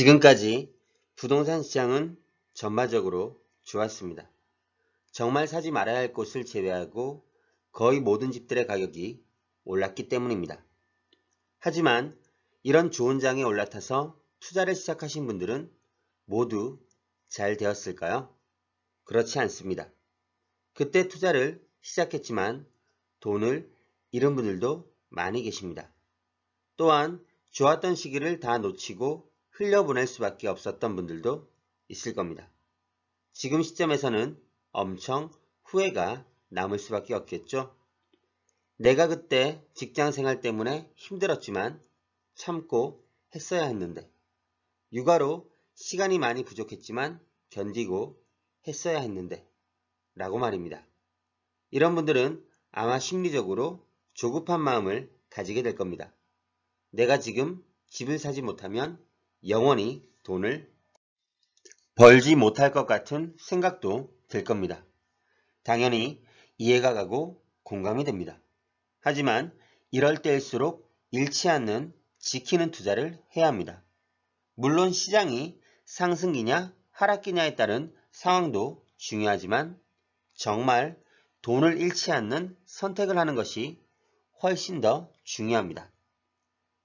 지금까지 부동산 시장은 전반적으로 좋았습니다. 정말 사지 말아야 할 곳을 제외하고 거의 모든 집들의 가격이 올랐기 때문입니다. 하지만 이런 좋은 장에 올라타서 투자를 시작하신 분들은 모두 잘 되었을까요? 그렇지 않습니다. 그때 투자를 시작했지만 돈을 잃은 분들도 많이 계십니다. 또한 좋았던 시기를 다 놓치고 흘려보낼 수밖에 없었던 분들도 있을 겁니다. 지금 시점에서는 엄청 후회가 남을 수밖에 없겠죠. 내가 그때 직장 생활 때문에 힘들었지만 참고 했어야 했는데, 육아로 시간이 많이 부족했지만 견디고 했어야 했는데 라고 말입니다. 이런 분들은 아마 심리적으로 조급한 마음을 가지게 될 겁니다. 내가 지금 집을 사지 못하면 영원히 돈을 벌지 못할 것 같은 생각도 들 겁니다. 당연히 이해가 가고 공감이 됩니다. 하지만 이럴 때일수록 잃지 않는 지키는 투자를 해야 합니다. 물론 시장이 상승기냐 하락기냐에 따른 상황도 중요하지만 정말 돈을 잃지 않는 선택을 하는 것이 훨씬 더 중요합니다.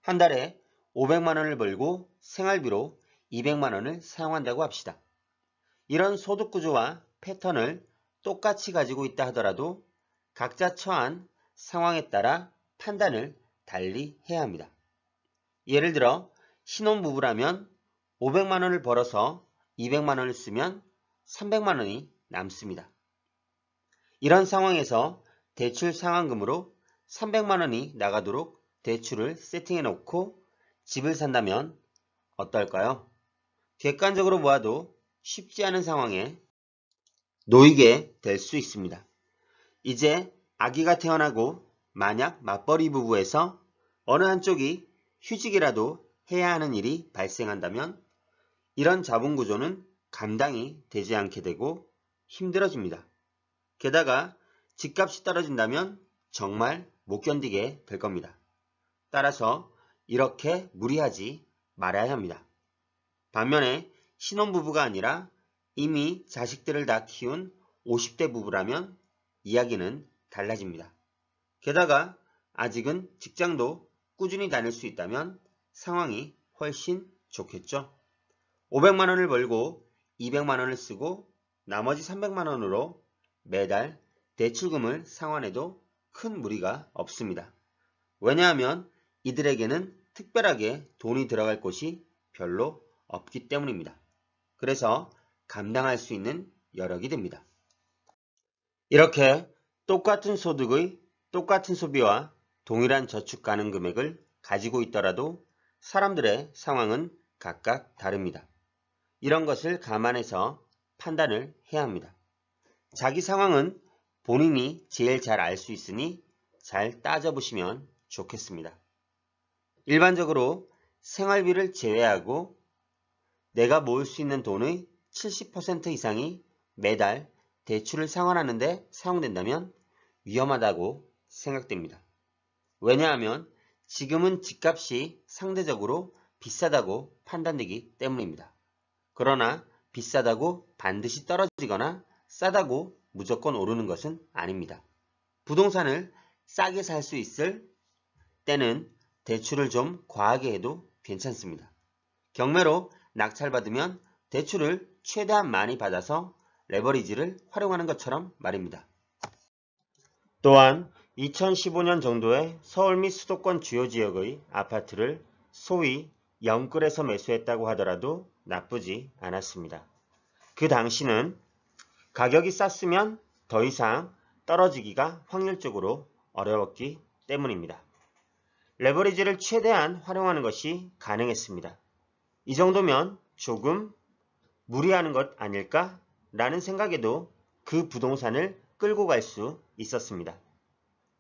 한 달에 500만 원을 벌고 생활비로 200만 원을 사용한다고 합시다. 이런 소득 구조와 패턴을 똑같이 가지고 있다 하더라도 각자 처한 상황에 따라 판단을 달리 해야 합니다. 예를 들어 신혼부부라면 500만 원을 벌어서 200만 원을 쓰면 300만 원이 남습니다. 이런 상황에서 대출 상환금으로 300만 원이 나가도록 대출을 세팅해 놓고 집을 산다면 어떨까요? 객관적으로 보아도 쉽지 않은 상황에 놓이게 될 수 있습니다. 이제 아기가 태어나고 만약 맞벌이 부부에서 어느 한쪽이 휴직이라도 해야 하는 일이 발생한다면 이런 자본 구조는 감당이 되지 않게 되고 힘들어집니다. 게다가 집값이 떨어진다면 정말 못 견디게 될 겁니다. 따라서 이렇게 무리하지 말아야 합니다. 반면에 신혼부부가 아니라 이미 자식들을 다 키운 50대 부부라면 이야기는 달라집니다. 게다가 아직은 직장도 꾸준히 다닐 수 있다면 상황이 훨씬 좋겠죠. 500만 원을 벌고 200만 원을 쓰고 나머지 300만 원으로 매달 대출금을 상환해도 큰 무리가 없습니다. 왜냐하면 이들에게는 특별하게 돈이 들어갈 곳이 별로 없기 때문입니다. 그래서 감당할 수 있는 여력이 됩니다. 이렇게 똑같은 소득의 똑같은 소비와 동일한 저축 가능 금액을 가지고 있더라도 사람들의 상황은 각각 다릅니다. 이런 것을 감안해서 판단을 해야 합니다. 자기 상황은 본인이 제일 잘 알 수 있으니 잘 따져보시면 좋겠습니다. 일반적으로 생활비를 제외하고 내가 모을 수 있는 돈의 70% 이상이 매달 대출을 상환하는 데 사용된다면 위험하다고 생각됩니다. 왜냐하면 지금은 집값이 상대적으로 비싸다고 판단되기 때문입니다. 그러나 비싸다고 반드시 떨어지거나 싸다고 무조건 오르는 것은 아닙니다. 부동산을 싸게 살 수 있을 때는 대출을 좀 과하게 해도 괜찮습니다. 경매로 낙찰받으면 대출을 최대한 많이 받아서 레버리지를 활용하는 것처럼 말입니다. 또한 2015년 정도에 서울 및 수도권 주요 지역의 아파트를 소위 영끌에서 매수했다고 하더라도 나쁘지 않았습니다. 그 당시는 가격이 쌌으면 더 이상 떨어지기가 확률적으로 어려웠기 때문입니다. 레버리지를 최대한 활용하는 것이 가능했습니다. 이 정도면 조금 무리하는 것 아닐까? 라는 생각에도 그 부동산을 끌고 갈 수 있었습니다.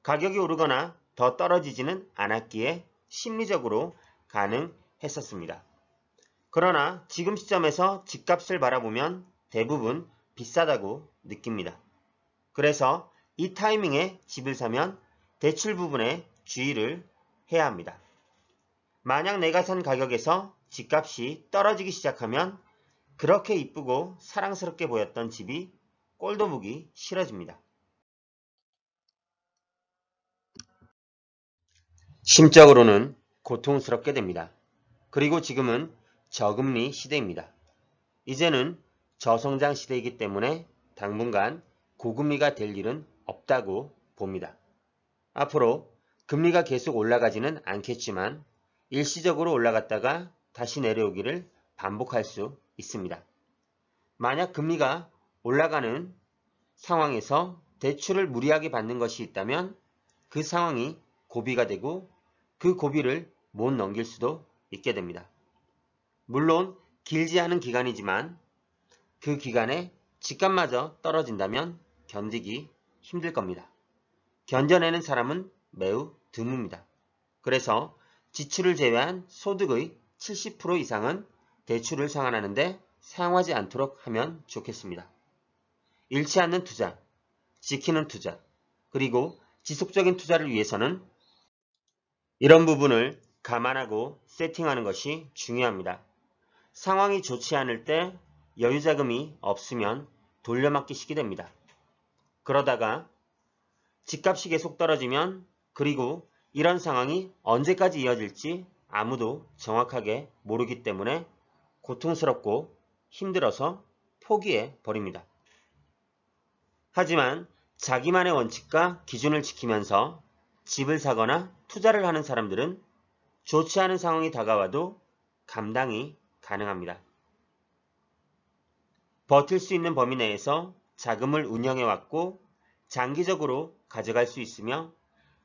가격이 오르거나 더 떨어지지는 않았기에 심리적으로 가능했었습니다. 그러나 지금 시점에서 집값을 바라보면 대부분 비싸다고 느낍니다. 그래서 이 타이밍에 집을 사면 대출 부분에 주의를 해야 합니다. 만약 내가 산 가격에서 집값이 떨어지기 시작하면 그렇게 이쁘고 사랑스럽게 보였던 집이 꼴도 보기 싫어집니다. 심적으로는 고통스럽게 됩니다. 그리고 지금은 저금리 시대입니다. 이제는 저성장 시대이기 때문에 당분간 고금리가 될 일은 없다고 봅니다. 앞으로 금리가 계속 올라가지는 않겠지만 일시적으로 올라갔다가 다시 내려오기를 반복할 수 있습니다. 만약 금리가 올라가는 상황에서 대출을 무리하게 받는 것이 있다면 그 상황이 고비가 되고 그 고비를 못 넘길 수도 있게 됩니다. 물론 길지 않은 기간이지만 그 기간에 집값마저 떨어진다면 견디기 힘들 겁니다. 견뎌내는 사람은 매우 드뭅니다. 그래서 지출을 제외한 소득의 70% 이상은 대출을 상환하는데 사용하지 않도록 하면 좋겠습니다. 잃지 않는 투자, 지키는 투자, 그리고 지속적인 투자를 위해서는 이런 부분을 감안하고 세팅하는 것이 중요합니다. 상황이 좋지 않을 때 여유자금이 없으면 돌려막기 쉽게 됩니다. 그러다가 집값이 계속 떨어지면 그리고 이런 상황이 언제까지 이어질지 아무도 정확하게 모르기 때문에 고통스럽고 힘들어서 포기해 버립니다. 하지만 자기만의 원칙과 기준을 지키면서 집을 사거나 투자를 하는 사람들은 좋지 않은 상황이 다가와도 감당이 가능합니다. 버틸 수 있는 범위 내에서 자금을 운영해왔고 장기적으로 가져갈 수 있으며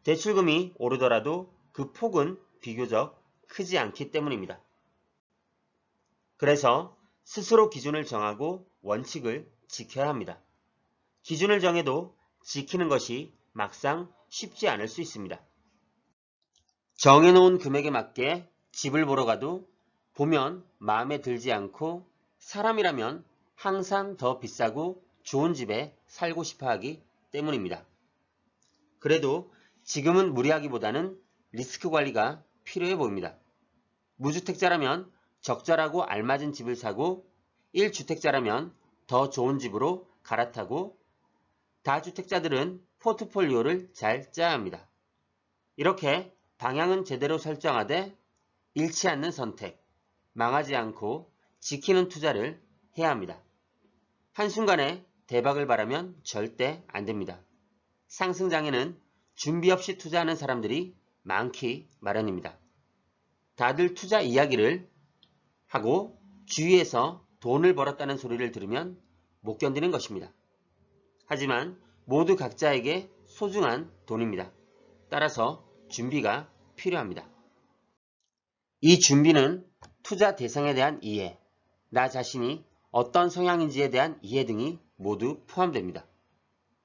대출금이 오르더라도 그 폭은 비교적 크지 않기 때문입니다. 그래서 스스로 기준을 정하고 원칙을 지켜야 합니다. 기준을 정해도 지키는 것이 막상 쉽지 않을 수 있습니다. 정해놓은 금액에 맞게 집을 보러 가도 보면 마음에 들지 않고 사람이라면 항상 더 비싸고 좋은 집에 살고 싶어 하기 때문입니다. 그래도 지금은 무리하기보다는 리스크 관리가 필요해 보입니다. 무주택자라면 적절하고 알맞은 집을 사고 1주택자라면 더 좋은 집으로 갈아타고 다주택자들은 포트폴리오를 잘 짜야 합니다. 이렇게 방향은 제대로 설정하되 잃지 않는 선택, 망하지 않고 지키는 투자를 해야 합니다. 한순간에 대박을 바라면 절대 안 됩니다. 상승장에는 준비 없이 투자하는 사람들이 많기 마련입니다. 다들 투자 이야기를 하고 주위에서 돈을 벌었다는 소리를 들으면 못 견디는 것입니다. 하지만 모두 각자에게 소중한 돈입니다. 따라서 준비가 필요합니다. 이 준비는 투자 대상에 대한 이해, 나 자신이 어떤 성향인지에 대한 이해 등이 모두 포함됩니다.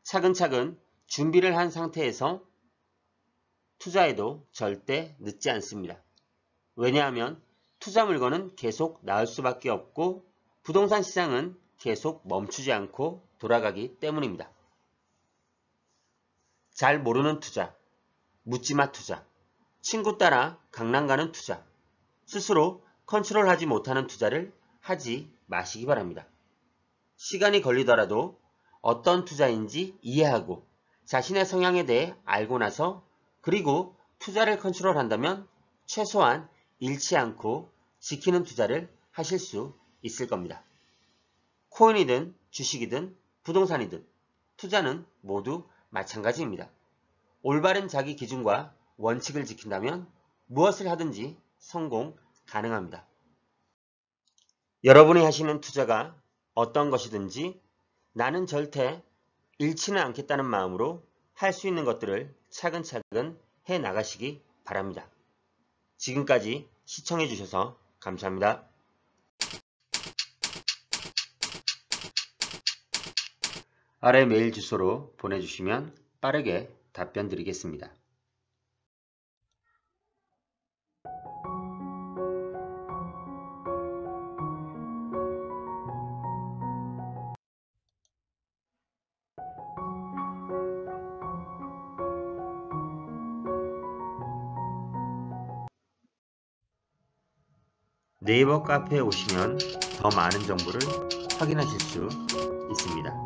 차근차근 준비를 한 상태에서 투자해도 절대 늦지 않습니다. 왜냐하면 투자 물건은 계속 나을 수밖에 없고 부동산 시장은 계속 멈추지 않고 돌아가기 때문입니다. 잘 모르는 투자, 묻지마 투자, 친구 따라 강남 가는 투자, 스스로 컨트롤하지 못하는 투자를 하지 마시기 바랍니다. 시간이 걸리더라도 어떤 투자인지 이해하고 자신의 성향에 대해 알고 나서 그리고 투자를 컨트롤한다면 최소한 잃지 않고 지키는 투자를 하실 수 있을 겁니다. 코인이든 주식이든 부동산이든 투자는 모두 마찬가지입니다. 올바른 자기 기준과 원칙을 지킨다면 무엇을 하든지 성공 가능합니다. 여러분이 하시는 투자가 어떤 것이든지 나는 절대 잃지는 않겠다는 마음으로 할 수 있는 것들을 차근차근 해 나가시기 바랍니다. 지금까지 시청해 주셔서 감사합니다. 아래 메일 주소로 보내주시면 빠르게 답변 드리겠습니다. 네이버 카페에 오시면 더 많은 정보를 확인하실 수 있습니다.